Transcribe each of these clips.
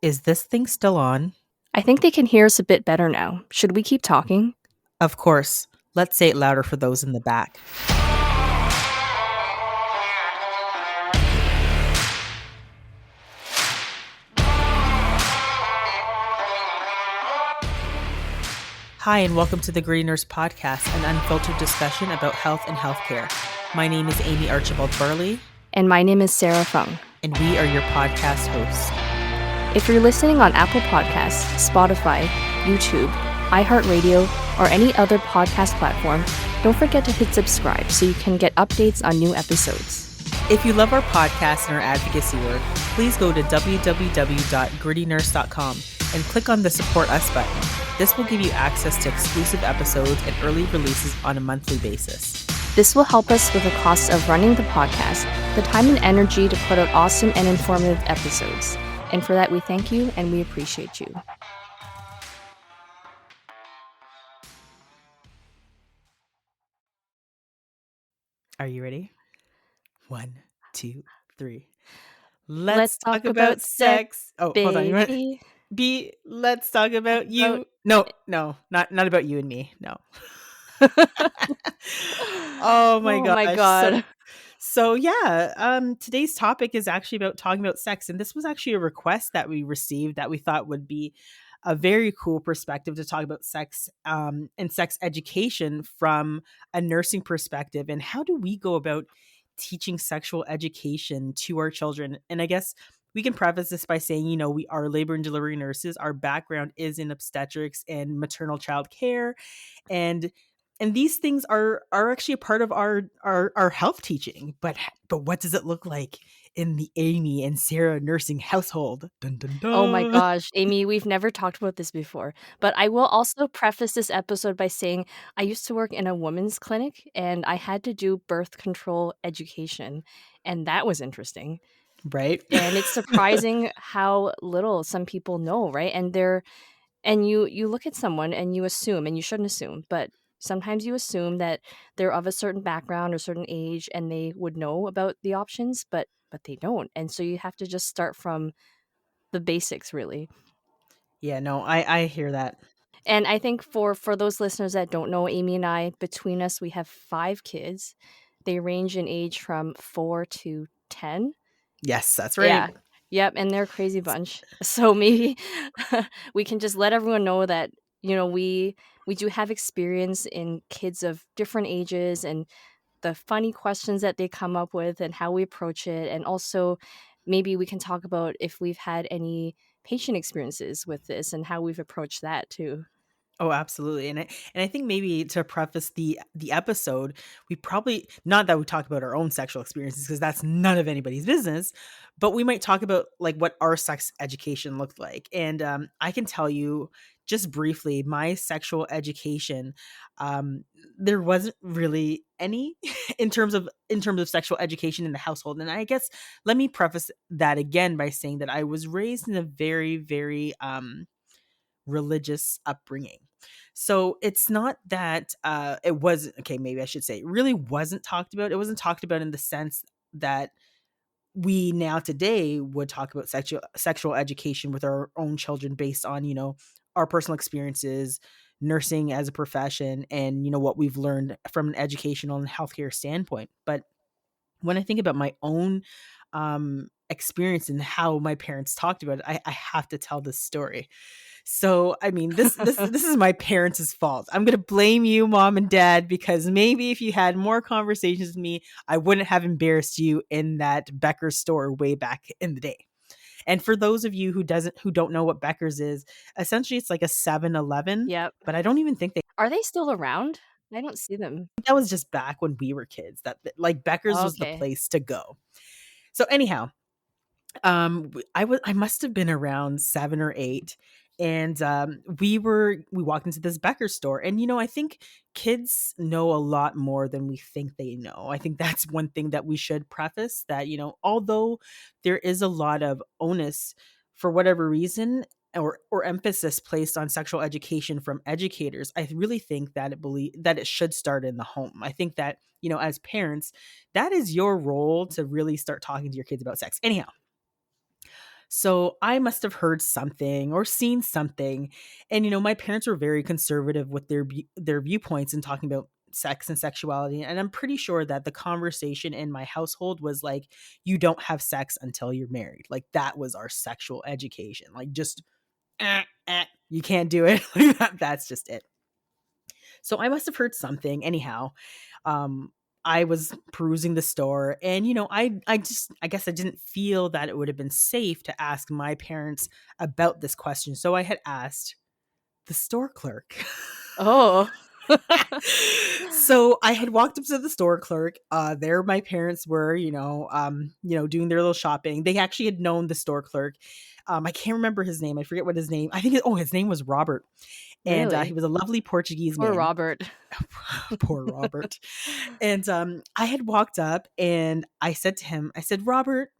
Is this thing still on? I think they can hear us a bit better now. Should we keep talking? Of course. Let's say it louder for those in the back. Hi, and welcome to the Gritty Nurse Podcast, an unfiltered discussion about health and healthcare. My name is Amie Archibald-Varley. And my name is Sara Fung. And we are your podcast hosts. If you're listening on Apple Podcasts, Spotify, YouTube, iHeartRadio, or any other podcast platform, don't forget to hit subscribe so you can get updates on new episodes. If you love our podcast and our advocacy work, please go to www.grittynurse.com and click on the Support Us button. This will give you access to exclusive episodes and early releases on a monthly basis. This will help us with the cost of running the podcast, the time and energy to put out awesome and informative episodes. And for that, we thank you and we appreciate you. Are you ready? 1, 2, 3. Let's talk about sex. Oh, baby. Hold on. You want B? Let's talk about you. No, not about you and me. No. Oh my God. So yeah, today's topic is actually about talking about sex, and this was actually a request that we received that we thought would be a very cool perspective to talk about sex and sex education from a nursing perspective, and how do we go about teaching sexual education to our children. And I guess we can preface this by saying, we are labor and delivery nurses. Our background is in obstetrics and maternal child care, and these things are actually a part of our health teaching. But what does it look like in the Amie and Sara nursing household? Dun, dun, dun. Oh my gosh, Amie, we've never talked about this before. But I will also preface this episode by saying I used to work in a women's clinic and I had to do birth control education. And that was interesting. Right. And it's surprising how little some people know, right? And you look at someone and you assume, and you shouldn't assume, but sometimes you assume that they're of a certain background or certain age and they would know about the options, but they don't. And so you have to just start from the basics, really. Yeah, no, I hear that. And I think for those listeners that don't know, Amie and I, between us, we have 5 kids. They range in age from 4 to 10. Yes, that's right. Yeah. Yep, and they're a crazy bunch. So maybe we can just let everyone know that, we do have experience in kids of different ages and the funny questions that they come up with and how we approach it. And also maybe we can talk about if we've had any patient experiences with this and how we've approached that too. Oh, absolutely. And I think maybe to preface the episode, we probably, not that we talk about our own sexual experiences because that's none of anybody's business, but we might talk about like what our sex education looked like. And I can tell you just briefly, my sexual education, there wasn't really any in terms of sexual education in the household. And I guess let me preface that again by saying that I was raised in a very, very religious upbringing. So it's not that it wasn't, okay, maybe I should say it really wasn't talked about. It wasn't talked about in the sense that we now today would talk about sexual education with our own children based on, our personal experiences, nursing as a profession, and, what we've learned from an educational and healthcare standpoint. But when I think about my own experience and how my parents talked about it, I have to tell this story. So, I mean, this is my parents' fault. I'm going to blame you, mom and dad, because maybe if you had more conversations with me, I wouldn't have embarrassed you in that Becker's store way back in the day. And for those of you who don't know what Becker's is, essentially it's like a 7-Eleven. Yep. But I don't even think Are they still around? I don't see them. that was just back when we were kids. That like Becker's was the Okay. place to go. So anyhow, I must have been around 7 or 8, and we walked into this Becker store, and I think kids know a lot more than we think they know. I think that's one thing that we should preface, that although there is a lot of onus for whatever reason or emphasis placed on sexual education from educators, I really think that it should start in the home. I think that as parents, that is your role to really start talking to your kids about sex. Anyhow, So I must have heard something or seen something. And, my parents were very conservative with their viewpoints and talking about sex and sexuality. And I'm pretty sure that the conversation in my household was like, you don't have sex until you're married. Like that was our sexual education. Like just, you can't do it. That's just it. So I must have heard something. Anyhow, I was perusing the store and I guess I didn't feel that it would have been safe to ask my parents about this question. So I had asked the store clerk. Oh. So I had walked up to the store clerk. There my parents were, doing their little shopping. They actually had known the store clerk. I can't remember his name. I forget what his name. I think his name was Robert, and he Really? was a lovely Portuguese Poor man. Robert. Poor Robert. And I had walked up and I said to him, I said, Robert,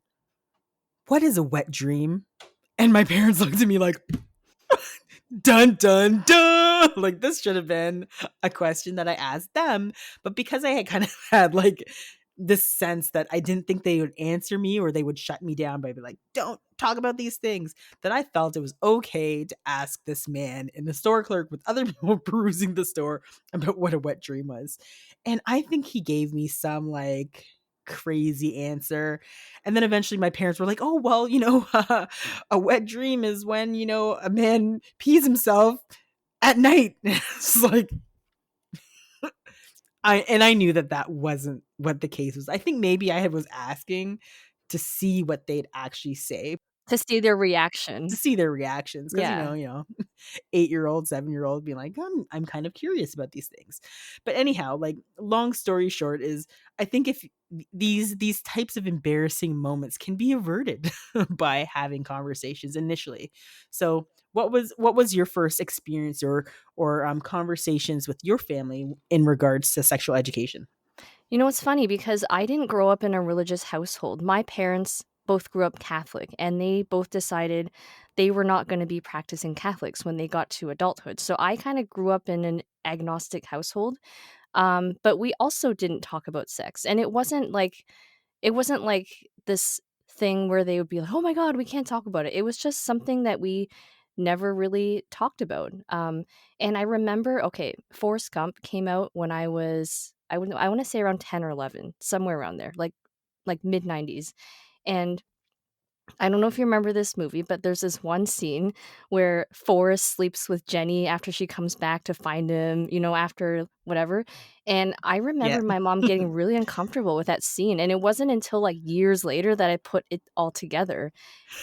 what is a wet dream? And my parents looked at me like, dun dun dun, like this should have been a question that I asked them, but because I had kind of had like this sense that I didn't think they would answer me or they would shut me down by be like, don't talk about these things, that I felt it was okay to ask this man and the store clerk with other people perusing the store about what a wet dream was. And I think he gave me some like crazy answer. And then eventually my parents were like, oh, well, a wet dream is when, a man pees himself at night. It's like, I knew that that wasn't what the case was. I think maybe was asking to see what they'd actually say, To see their to reaction. see their reactions. Cause Yeah. 8-year-old, 7-year-old being like, I'm kind of curious about these things. But anyhow, like long story short is I think if these types of embarrassing moments can be averted by having conversations initially. So what was your first experience or conversations with your family in regards to sexual education? You know, it's funny because I didn't grow up in a religious household. My parents both grew up Catholic, and they both decided they were not going to be practicing Catholics when they got to adulthood. So I kind of grew up in an agnostic household. But we also didn't talk about sex, and it wasn't like this thing where they would be like, "Oh my god, we can't talk about it." It was just something that we never really talked about. And I remember, okay, Forrest Gump came out when I want to say around 10 or 11, somewhere around there, like mid 90s. And I don't know if you remember this movie, but there's this one scene where Forrest sleeps with Jenny after she comes back to find him, after whatever. And I Yeah. remember my mom getting really uncomfortable with that scene. And it wasn't until like years later that I put it all together.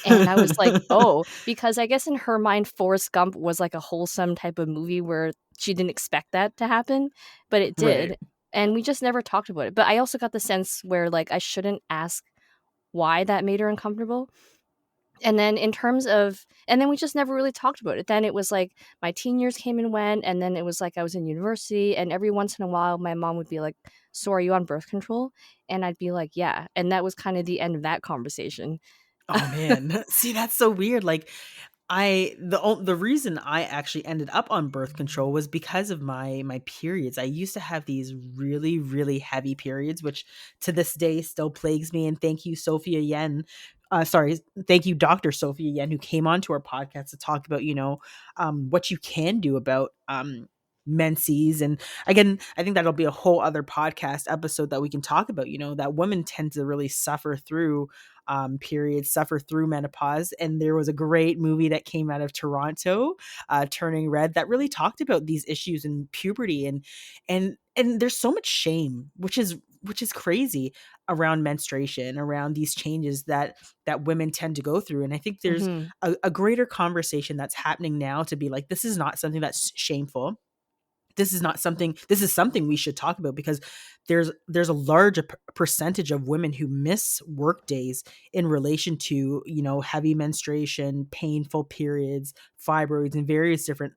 And I was like, oh, because I guess in her mind, Forrest Gump was like a wholesome type of movie where she didn't expect that to happen, but it Right. did. And we just never talked about it. But I also got the sense where like I shouldn't ask why that made her uncomfortable. And then we just never really talked about it. Then it was like my teen years came and went, and then it was like I was in university, and every once in a while my mom would be like, "So are you on birth control?" And I'd be like, "Yeah." And that was kind of the end of that conversation. Oh man. See, that's so weird. Like the reason I actually ended up on birth control was because of my periods. I used to have these really really heavy periods, which to this day still plagues me. And thank you, Sophia Yen. Sorry, thank you, Dr. Sophia Yen, who came onto our podcast to talk about what you can do about menses. And again, I think that'll be a whole other podcast episode that we can talk about. That women tend to really suffer through periods, suffer through menopause. And there was a great movie that came out of Toronto, Turning Red, that really talked about these issues in puberty. And there's so much shame, which is crazy, around menstruation, around these changes that women tend to go through. And I think there's Hmm. a greater conversation that's happening now to be like, this is not something that's shameful. This is something we should talk about, because there's a large percentage of women who miss work days in relation to heavy menstruation, painful periods, fibroids, and various different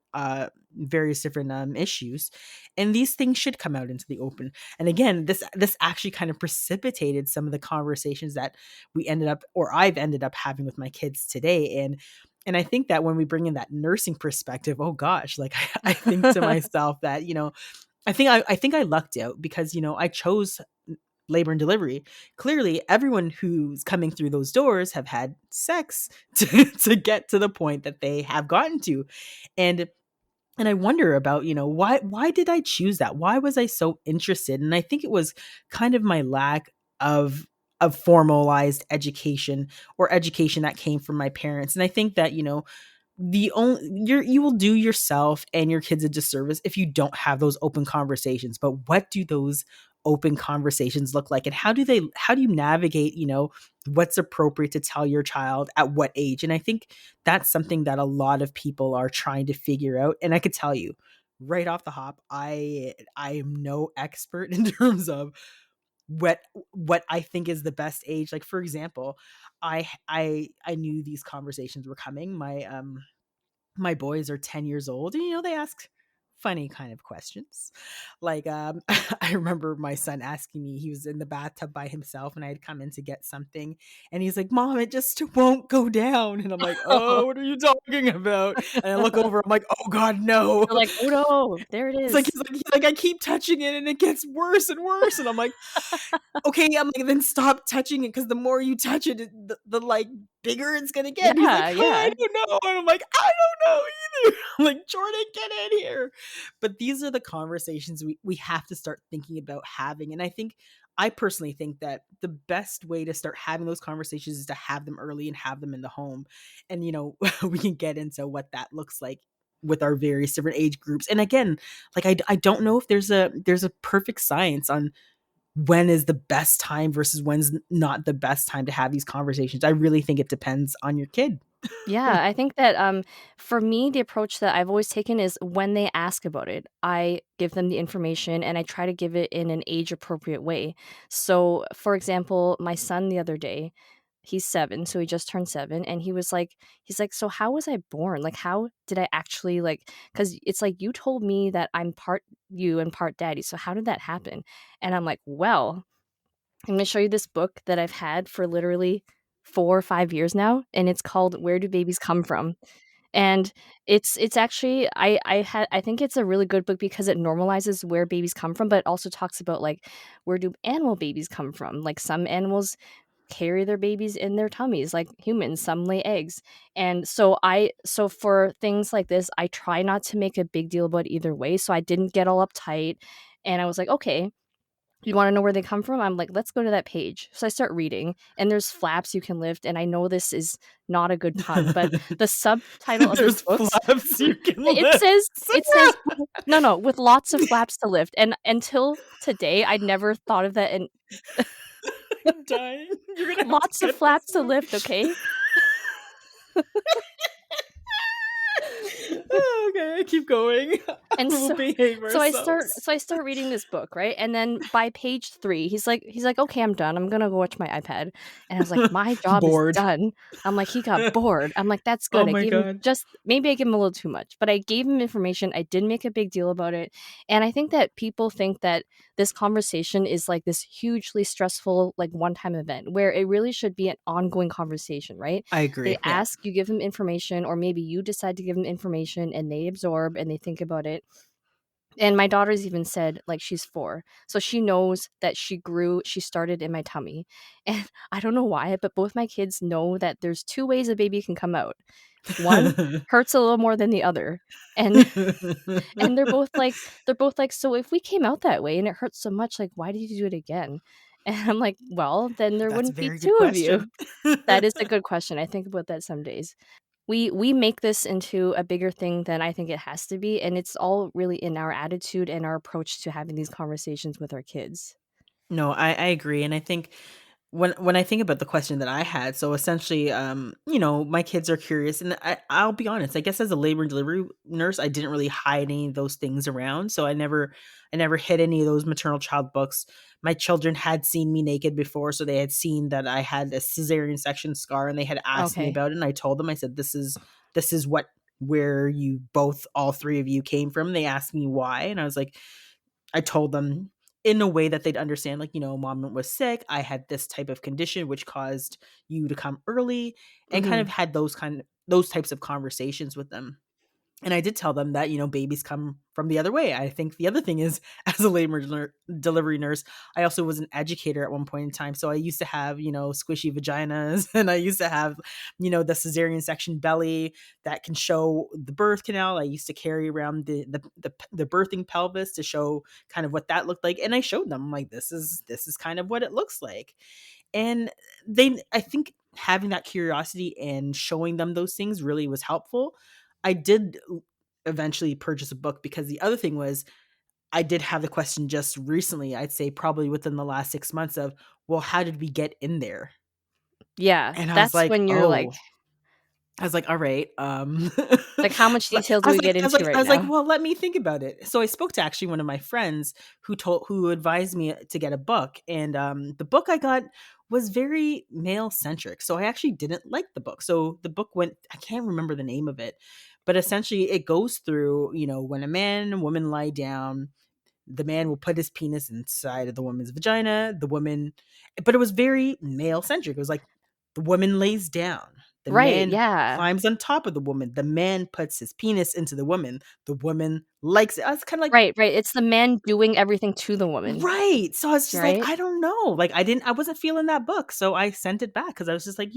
issues. And these things should come out into the open. And again, this actually kind of precipitated some of the conversations that I've ended up having with my kids today. And I think that when we bring in that nursing perspective, oh gosh, like I think to myself that, I think I lucked out, because, I chose labor and delivery. Clearly, everyone who's coming through those doors have had sex to get to the point that they have gotten to. And I wonder about, why did I choose that? Why was I so interested? And I think it was kind of my lack of formalized education, or education that came from my parents. And I think that, you will do yourself and your kids a disservice if you don't have those open conversations. But what do those open conversations look like, and how do you navigate, what's appropriate to tell your child at what age? And I think that's something that a lot of people are trying to figure out. And I could tell you right off the hop, I am no expert in terms of what I think is the best age. Like, for example, I knew these conversations were coming. My boys are 10 years old, and they ask funny kind of questions. Like, I remember my son asking me, he was in the bathtub by himself, and I had come in to get something, and he's like, "Mom, it just won't go down." And I'm like, "Oh, what are you talking about?" And I look over, I'm like, "Oh God, no." You're like, "Oh no, there it He's like, is." "I keep touching it and it gets worse and worse." And I'm like, "Okay." I'm like, "Then stop touching it, because the more you touch it, the like bigger it's gonna get." And he's like, Yeah, "Oh, I yeah. don't know." And I'm like, "I don't know either." I'm like, "Jordan, get in here." But these are the conversations we have to start thinking about having. And I personally think that the best way to start having those conversations is to have them early and have them in the home. And we can get into what that looks like with our various different age groups. And again, like, I don't know if there's a perfect science on when is the best time versus when's not the best time to have these conversations. I really think it depends on your kid. Yeah, I think that for me, the approach that I've always taken is when they ask about it, I give them the information and I try to give it in an age appropriate way. So, for example, my son the other day, he's 7, so he just turned 7, and he's like, "So how was I born? Like, how did I actually like?" Because it's like you told me that I'm part you and part daddy. So how did that happen? And I'm like, well. I'm gonna show you this book that I've had for literally 4 or 5 years now, and it's called Where Do Babies Come From? And it's actually I think it's a really good book because it normalizes where babies come from, but it also talks about, like, where do animal babies come from? Like, some animals carry their babies in their tummies like humans, some lay eggs. And so for things like this, I try not to make a big deal about either way, so I didn't get all uptight, and I was like, "Okay, you wanna know where they come from?" I'm like, "Let's go to that page." So I start reading, and there's flaps you can lift, and I know this is not a good pun, but the subtitle of this There's book's flaps you can it lift. says it says no, no, with lots of flaps to lift, and until today, I'd never thought of that, and I'm dying. You're gonna have to lots of cut this flaps to out. lift, okay? Oh, okay, keep going. And We'll so behave ourselves. I start reading this book, right? And then by page 3, he's like, "Okay, I'm done. I'm gonna go watch my iPad." And I was like, "My job is Bored. done." I'm like, "He got bored." I'm like, "That's Oh good." I my gave him god. just maybe I gave him a little too much, but I gave him information. I didn't make a big deal about it. And I think that people think that this conversation is like this hugely stressful, like, one-time event where it really should be an ongoing conversation, right? I They agree. Yeah. ask, you give them information, or maybe you decide to give them information and they absorb and they think about it. And my daughter's even said, like, she's 4, so she knows that she started in my tummy. And I don't know why, but both my kids know that there's 2 ways a baby can come out. One hurts a little more than the other. And and they're both like, "So if we came out that way and it hurts so much, like, why did you do it again?" And I'm like, "Well, then there That's a wouldn't be very good 2 of you." question. That is a good question. I think about that some days. We make this into a bigger thing than I think it has to be, and it's all really in our attitude and our approach to having these conversations with our kids. No, I agree. And I think when I think about the question that I had, so essentially, my kids are curious, and I'll be honest. I guess as a labor and delivery nurse, I didn't really hide any of those things around, so I never hid any of those maternal child books. My children had seen me naked before, so they had seen that I had a cesarean section scar, and they had asked me Okay. about it. And I told them, I said, "This is what where you both, all three of you, came from." They asked me why, and I was like, I told them in a way that they'd understand, like, mom was sick. I had this type of condition which caused you to come early, and kind Mhm. of had those types of conversations with them. And I did tell them that, babies come from the other way. I think the other thing is, as a delivery nurse, I also was an educator at one point in time. So I used to have, squishy vaginas, and I used to have, the cesarean section belly that can show the birth canal. I used to carry around the birthing pelvis to show kind of what that looked like. And I showed them, like, this is kind of what it looks like. And I think having that curiosity and showing them those things really was helpful. I did eventually purchase a book because the other thing was, I did have the question just recently, I'd say probably within the last 6 months, of, well, how did we get in there? Yeah, And I was that's like, when you're "Oh." I was like, "All right." like, how much But detail I do was we like get I was into like I right was like, now? "Well, let me think about it." So I spoke to actually one of my friends who advised me to get a book, and, the book I got was very male centric, so I actually didn't like the book. So the book went, I can't remember the name of it, but essentially it goes through, when a man and woman lie down, the man will put his penis inside of the woman's vagina, but it was very male centric. It was like the woman lays down, the Right, man yeah. climbs on top of the woman, the man puts his penis into the woman likes it. I was kind of like, Right, right, it's the man doing everything to the woman, right. So I was just like, right? I don't know. Like, I wasn't feeling that book. So I sent it back because I was just like,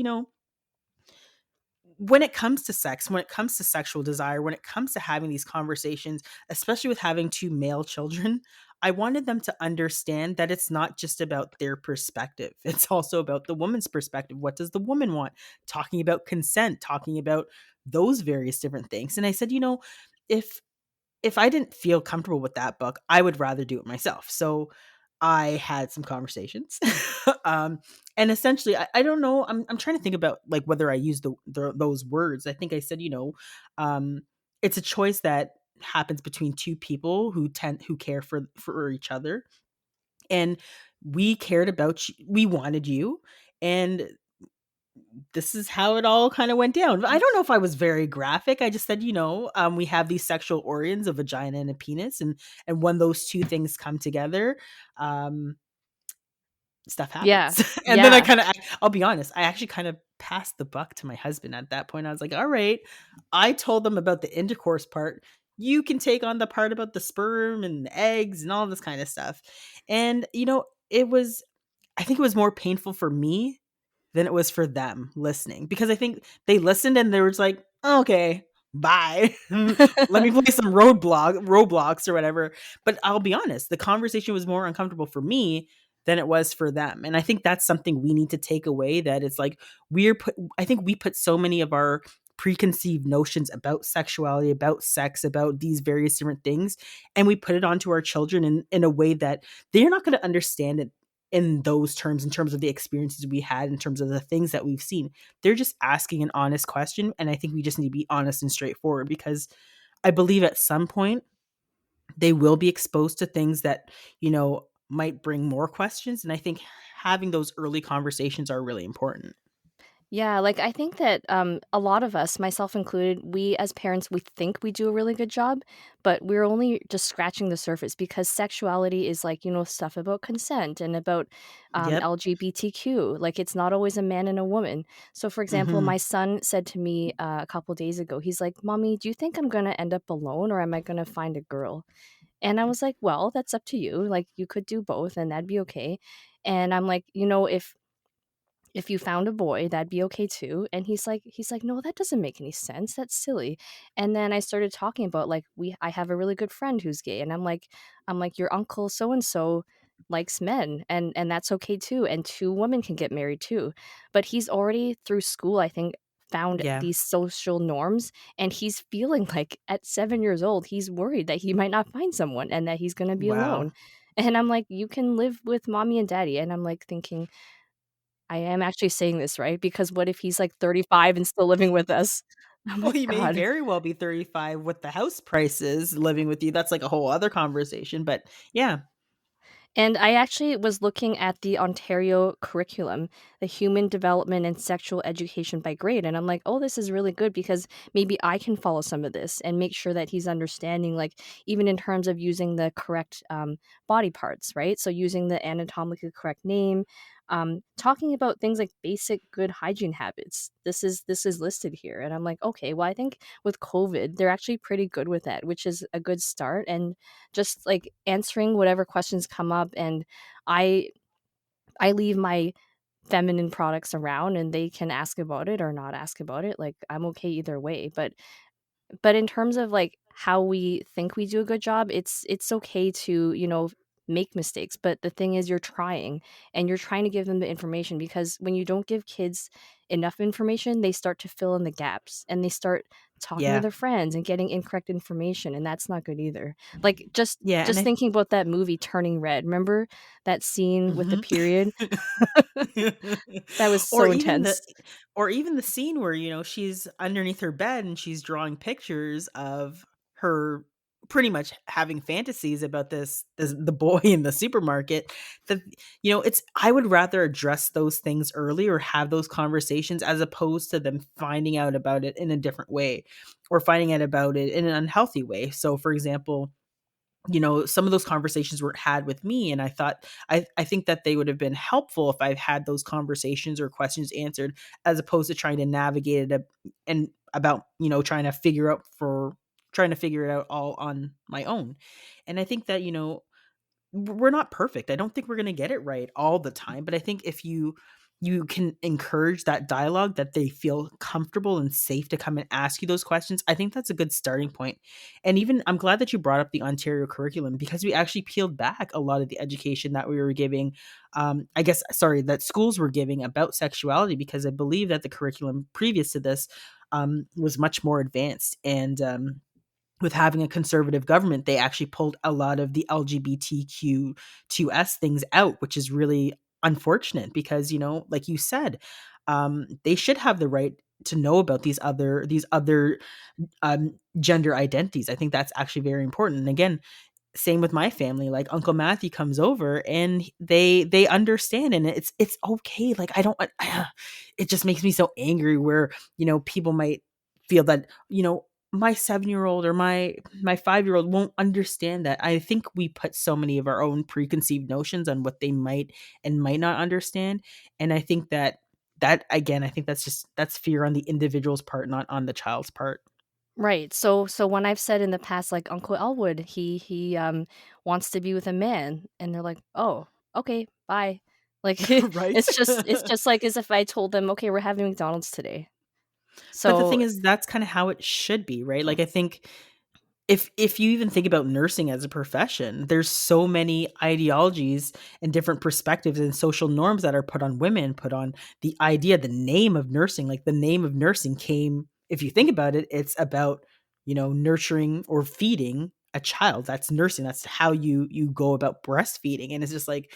when it comes to sex, when it comes to sexual desire, when it comes to having these conversations, especially with having two male children, I wanted them to understand that it's not just about their perspective. It's also about the woman's perspective. What does the woman want? Talking about consent, talking about those various different things. And I said, if I didn't feel comfortable with that book, I would rather do it myself. So I had some conversations. um, and essentially, I don't know. I'm trying to think about, like, whether I used those words. I think I said, um, it's a choice that happens between two people who care for each other, and we cared about you, we wanted you, and this is how it all kind of went down. I don't know if I was very graphic. I just said, we have these sexual organs, a vagina and a penis, and when those two things come together, um, stuff Yeah, happens. And then yeah. I'll be honest, I actually kind of passed the buck to my husband at that point. I was like, all right, I told them about the intercourse part. You can take on the part about the sperm and the eggs and all this kind of stuff. And, I think it was more painful for me than it was for them listening, because I think they listened and they were just like, "Okay, bye. Let me play some Roblox or whatever." But I'll be honest, the conversation was more uncomfortable for me than it was for them. And I think that's something we need to take away, that it's like, I think we put so many of our preconceived notions about sexuality, about sex, about these various different things, and we put it onto our children in a way that they're not going to understand it in those terms, in terms of the experiences we had, in terms of the things that we've seen. They're just asking an honest question. And I think we just need to be honest and straightforward, because I believe at some point they will be exposed to things that, might bring more questions. And I think having those early conversations are really important. Yeah, like I think that a lot of us, myself included, we as parents, we think we do a really good job, but we're only just scratching the surface because sexuality is like, stuff about consent and about Yep. LGBTQ. Like it's not always a man and a woman. So, for example, Hmm. my son said to me a couple days ago, he's like, Mommy, do you think I'm going to end up alone or am I going to find a girl? And I was like, well, that's up to you. Like you could do both and that'd be okay. And I'm like, if you found a boy, that'd be okay too. And he's like, no, that doesn't make any sense. That's silly. And then I started talking about like I have a really good friend who's gay, and I'm like, your uncle so and so likes men, and that's okay too. And two women can get married too. But he's already through school, I think, found Yeah. these social norms, and he's feeling like at 7 years old, he's worried that he might not find someone and that he's gonna be Wow. alone. And I'm like, you can live with mommy and daddy. And I'm like thinking, I am actually saying this right, because what if he's, like, 35 and still living with us? Oh Well, my he may god. very well be 35 with the house prices living with you. That's like a whole other conversation. But yeah. And I actually was looking at the Ontario curriculum, the Human Development and Sexual Education by Grade, and I'm like, "Oh, this is really good because maybe I can follow some of this and make sure that he's understanding, like, even in terms of using the correct, body parts," right? So using the anatomically correct name, talking about things like basic good hygiene habits. This is listed here, and I'm like, okay, well, I think with COVID, they're actually pretty good with that, which is a good start. And just like answering whatever questions come up, and I I leave my feminine products around, and they can ask about it or not ask about it. Like, I'm okay either way. But in terms of, like, how we think we do a good job, it's okay to, make mistakes, but the thing is you're trying, and you're trying to give them the information, because when you don't give kids enough information, they start to fill in the gaps, and they start talking to Yeah. their friends and getting incorrect information, and that's not good either. Like, just Yeah, and just thinking about that movie Turning Red. Remember that scene with the Mhm. period? That was Or so even the intense. or even the scene where, she's underneath her bed and she's drawing pictures of her pretty much having fantasies about this the boy in the supermarket. That it's I would rather address those things early or have those conversations as opposed to them finding out about it in a different way or finding out about it in an unhealthy way. So for example, some of those conversations weren't had with me. And I thought, I think that they would have been helpful if I've had those conversations or questions answered, as opposed to trying to navigate it and about, trying to figure it out all on my own. And I think that, we're not perfect. I don't think we're going to get it right all the time, but I think if you can encourage that dialogue, that they feel comfortable and safe to come and ask you those questions, I think that's a good starting point. And even I'm glad that you brought up the Ontario curriculum, because we actually peeled back a lot of the education that we were giving, I guess, sorry, that schools were giving about sexuality, because I believe that the curriculum previous to this was much more advanced. And with having a conservative government, they actually pulled a lot of the LGBTQ2S things out, which is really unfortunate because, like you said, they should have the right to know about these other gender identities. I think that's actually very important. And again, same with my family. Like Uncle Matthew comes over and they understand, and it's okay. Like I don't it just makes me so angry where, people might feel that, my 7-year-old or my 5-year-old won't understand that. I think we put so many of our own preconceived notions on what they might and might not understand. And I think that again, I think that's fear on the individual's part, not on the child's part. Right. So when I've said in the past, like, Uncle Elwood, he wants to be with a man, and they're like, "Oh, okay, bye." Like, Right. it's just like as if I told them, "Okay, we're having McDonald's today." But the So thing is, that's kinda how it should be, right? Like, I think if you even think about nursing as a profession, there's so many ideologies and different perspectives and social norms that are put on women, put on the idea, the name of nursing. Like, the name of nursing came, if you think about it, it's about, nurturing or feeding a child. That's nursing. That's how you go about breastfeeding, and it's just like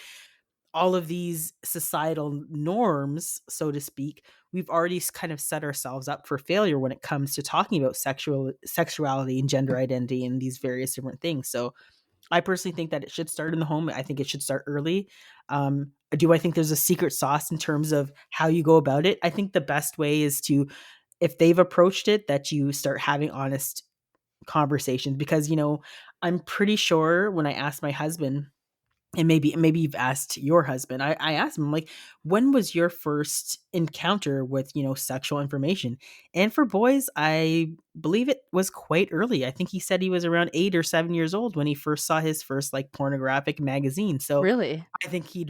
all of these societal norms, so to speak, we've already kind of set ourselves up for failure when it comes to talking about sexuality and gender identity and these various different things. So I personally think that it should start in the home. I think it should start early. Do I think there's a secret sauce in terms of how you go about it? I think the best way is to, if they've approached it, that you start having honest conversations, because I'm pretty sure when I asked my husband, and maybe you've asked your husband. I asked him, like, when was your first encounter with, sexual information? And for boys, I believe it was quite early. I think he said he was around 8 or 7 years old when he first saw his first like pornographic magazine. So really, I think it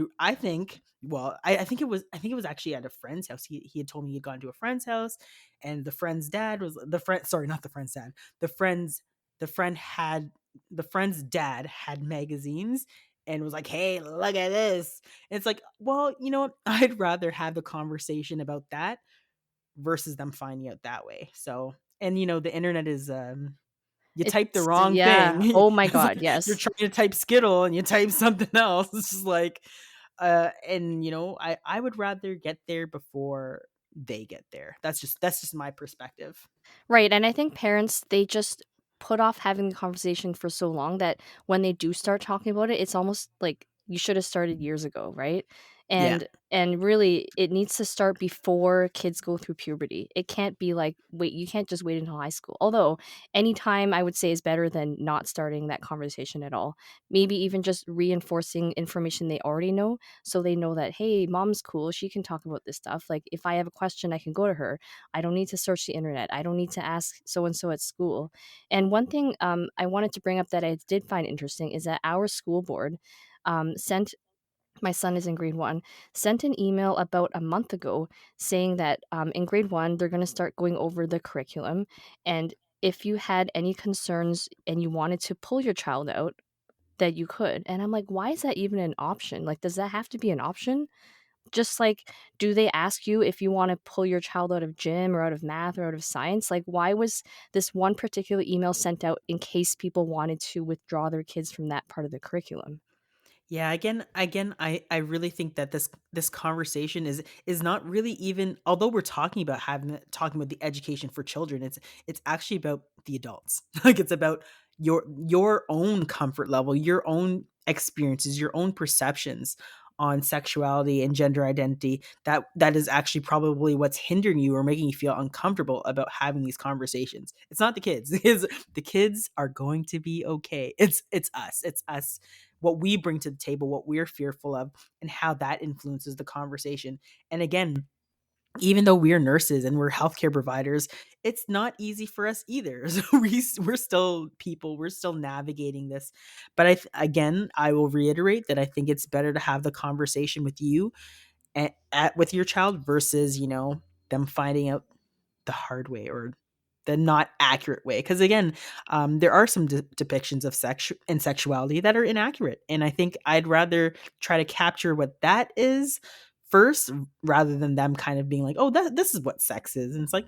was actually at a friend's house. He had told me he had gone to a friend's house, and the friend's dad was the friend. Sorry, not the friend's dad. The friend had the friend's dad had magazines and was like, "Hey, look at this." And it's like, well, you know what? I'd rather have a conversation about that versus them finding out that way. So, and the internet is you type the it's wrong yeah. thing. Oh my It's like god, you're yes. trying to type Skittle and you type something else. It's just like and I would rather get there before they get there. That's just my perspective. Right, and I think parents, they just put off having the conversation for so long that when they do start talking about it, it's almost like you should have started years ago, right? Yeah. And really it needs to start before kids go through puberty. It can't be like, wait, you can't just wait until high school. Although any time I would say is better than not starting that conversation at all. Maybe even just reinforcing information they already know, so they know that, hey, mom's cool, she can talk about this stuff. Like if I have a question, I can go to her. I don't need to search the internet. I don't need to ask so and so at school. And one thing I wanted to bring up that I did find interesting is that our school board sent, my son is in grade one, sent an email about a month ago saying that in grade one, they're going to start going over the curriculum. And if you had any concerns and you wanted to pull your child out, that you could. And I'm like, why is that even an option? Like, does that have to be an option? Just like, do they ask you if you want to pull your child out of gym or out of math or out of science? Like, why was this one particular email sent out in case people wanted to withdraw their kids from that part of the curriculum? Yeah, again, I really think that this conversation is not really even, although we're talking about talking about the education for children, it's actually about the adults. Like it's about your own comfort level, your own experiences, your own perceptions on sexuality and gender identity. That is actually probably what's hindering you or making you feel uncomfortable about having these conversations. It's not the kids. The kids are going to be okay. It's us. It's us, what we bring to the table, what we're fearful of, and how that influences the conversation. And again, even though we're nurses and we're healthcare providers, it's not easy for us either. So we're still people, we're still navigating this. But again, I will reiterate that I think it's better to have the conversation with you with your child versus, them finding out the hard way or the not accurate way. Because again, there are some depictions of sex and sexuality that are inaccurate, and I think I'd rather try to capture what that is first, rather than them kind of being like, "Oh, this is what sex is," and it's like,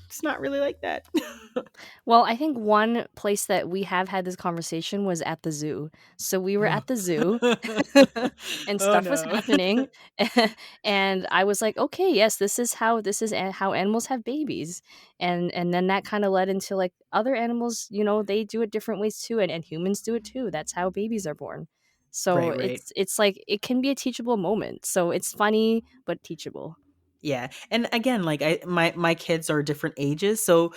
it's not really like that. Well, I think one place that we have had this conversation was at the zoo. So we were Oh. at the zoo and Oh stuff was no. happening and I was like, "Okay, yes, this is how animals have babies." And then that kind of led into like other animals, they do it different ways too, and humans do it too. That's how babies are born. So Right, right. it's like it can be a teachable moment. So it's funny but teachable. Yeah. And again, like my kids are different ages, so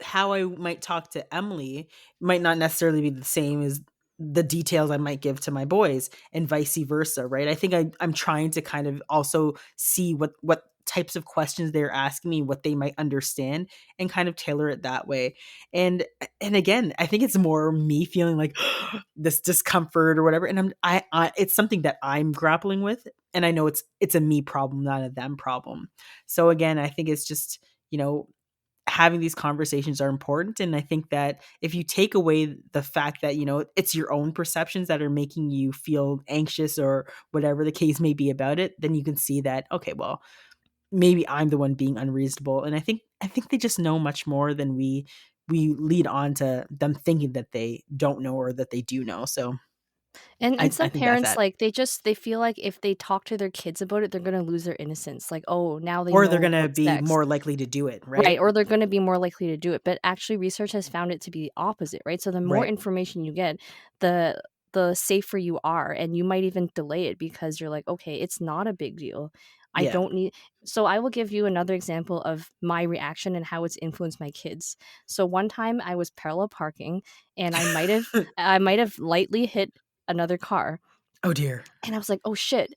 how I might talk to Emily might not necessarily be the same as the details I might give to my boys, and vice versa, right? I think I'm trying to kind of also see what types of questions they're asking me, what they might understand, and kind of tailor it that way. And and again, I think it's more me feeling like this discomfort or whatever, and I it's something that I'm grappling with, and I know it's a me problem, not a them problem. So again, I think it's just, you know, having these conversations are important, and I think that if you take away the fact that, it's your own perceptions that are making you feel anxious or whatever the case may be about it, then you can see that, okay, well, maybe I'm the one being unreasonable. And I think they just know much more than we lead on to them thinking that they don't know or that they do know. So And I some think that's parents, that. like, they feel like if they talk to their kids about it, they're gonna lose their innocence. Like, "Oh, now they Or they're know going to about be sex." more likely to do it, Right, right? or they're gonna be more likely to do it, but actually research has found it to be the opposite, right? So the more Right. information you get, the the safer you are, and you might even delay it because you're like, "Okay, it's not a big deal. I Yeah. don't need." So I will give you another example of my reaction and how it's influenced my kids. So one time I was parallel parking and I might have lightly hit another car, Oh dear. and I was like, "Oh shit."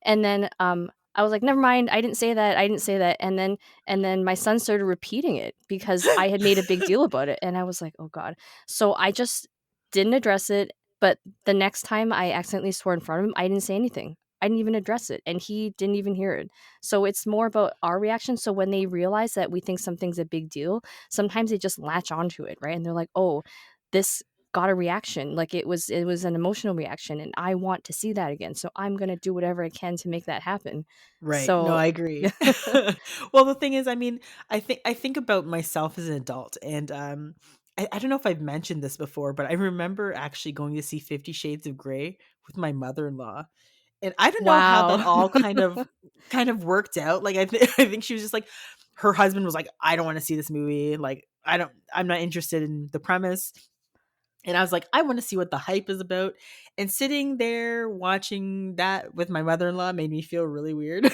And then I was like, "Never mind. I didn't say that. I didn't say that." And then my son started repeating it because I had made a big deal about it, and I was like, "Oh god." So I just didn't address it, but the next time I accidentally swore in front of him, I didn't say anything. I didn't even address it, and he didn't even hear it. So it's more about our reaction. So when they realize that we think something's a big deal, sometimes they just latch onto it, right? And they're like, "Oh, this got a reaction, like it was an emotional reaction, and I want to see that again, so I'm going to do whatever I can to make that happen." Right. No, So I agree. Well, the thing is, I mean, I think about myself as an adult, and I don't know if I've mentioned this before, but I remember actually going to see 50 Shades of Grey with my mother-in-law. And I don't know how that wow. all kind of worked out. Like I think she was just like, her husband was like, "I don't want to see this movie. Like I'm not interested in the premise." And I was like, I want to see what the hype is about. And sitting there watching that with my mother-in-law made me feel really weird.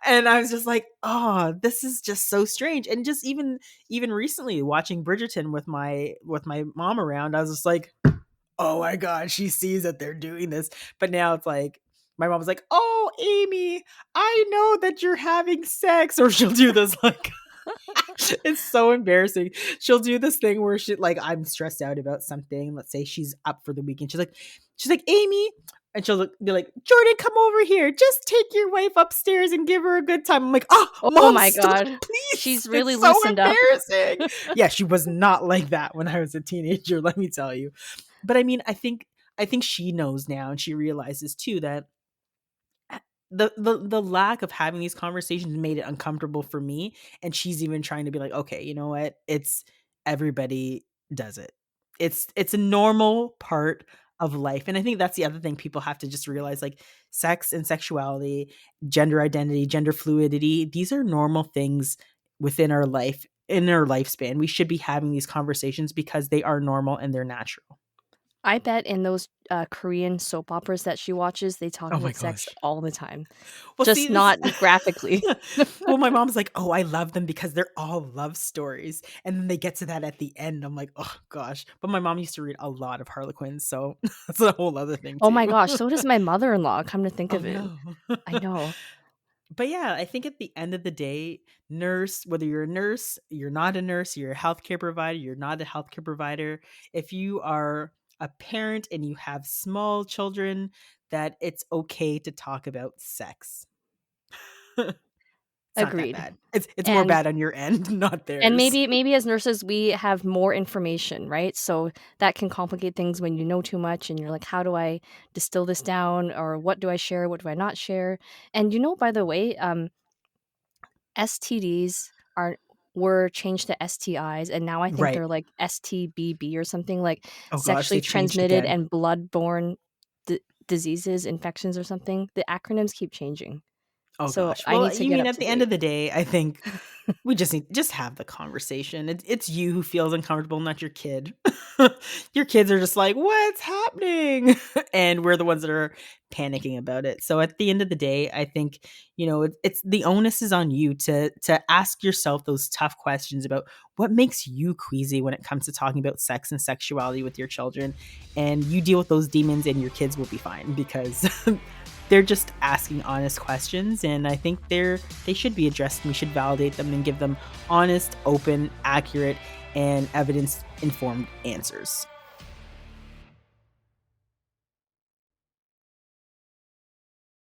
And I was just like, oh, this is just so strange. And just even recently watching Bridgerton with my mom around, I was just like, oh my god, she sees that they're doing this. But now it's like my mom was like, oh, Amy, I know that you're having sex. Or she'll do this like it's so embarrassing. She'll do this thing where she like I'm stressed out about something. Let's say she's up for the weekend. She's like, Amy, and be like, Jordan, come over here. Just take your wife upstairs and give her a good time. I'm like, oh, Oh mom, my stop, god. please. She's really It's so loosened up. embarrassing. Yeah, she was not like that when I was a teenager, let me tell you. But I mean, I think she knows now, and she realizes too that the lack of having these conversations made it uncomfortable for me, and she's even trying to be like, okay, you know what, it's everybody does it, it's a normal part of life. And I think that's the other thing people have to just realize, like sex and sexuality, gender identity, gender fluidity, these are normal things within our life, in our lifespan. We should be having these conversations because they are normal and they're natural. I bet in those Korean soap operas that she watches, they talk Oh my about sex gosh. all the time, Well, see, just this not graphically. well, my mom's like, "Oh, I love them because they're all love stories." And then they get to that at the end. I'm like, "Oh gosh." But my mom used to read a lot of Harlequins, so that's a whole other thing Oh my too. gosh, so does my mother-in-law, come to think Oh of it. no. I know. But yeah, I think at the end of the day, nurse, whether you're a nurse, you're not a nurse, you're a healthcare provider, you're not a healthcare provider, if you are a parent and you have small children, that it's okay to talk about sex. It's not that Agreed. bad. It's more And bad on your end, not and theirs. maybe as nurses, we have more information, right? So that can complicate things when you know too much and you're like, "How do I distill this down?" Or, "What do I share? What do I not share?" And, by the way, STDs were changed to STIs, and now I think Right. they're like STBB or something, like Oh gosh, sexually they changed transmitted again. and blood-borne diseases, infections or something. The acronyms keep changing. Oh So gosh. I Well, need to you get mean up at to the end date. of the day, I think we just have the conversation. It's you who feels uncomfortable, not your kid. Your kids are just like, "What's happening?" And we're the ones that are panicking about it. So at the end of the day, I think, it's the onus is on you to ask yourself those tough questions about what makes you queasy when it comes to talking about sex and sexuality with your children, and you deal with those demons and your kids will be fine because they're just asking honest questions, and I think they should be addressed, and we should validate them and give them honest, open, accurate, and evidence informed answers.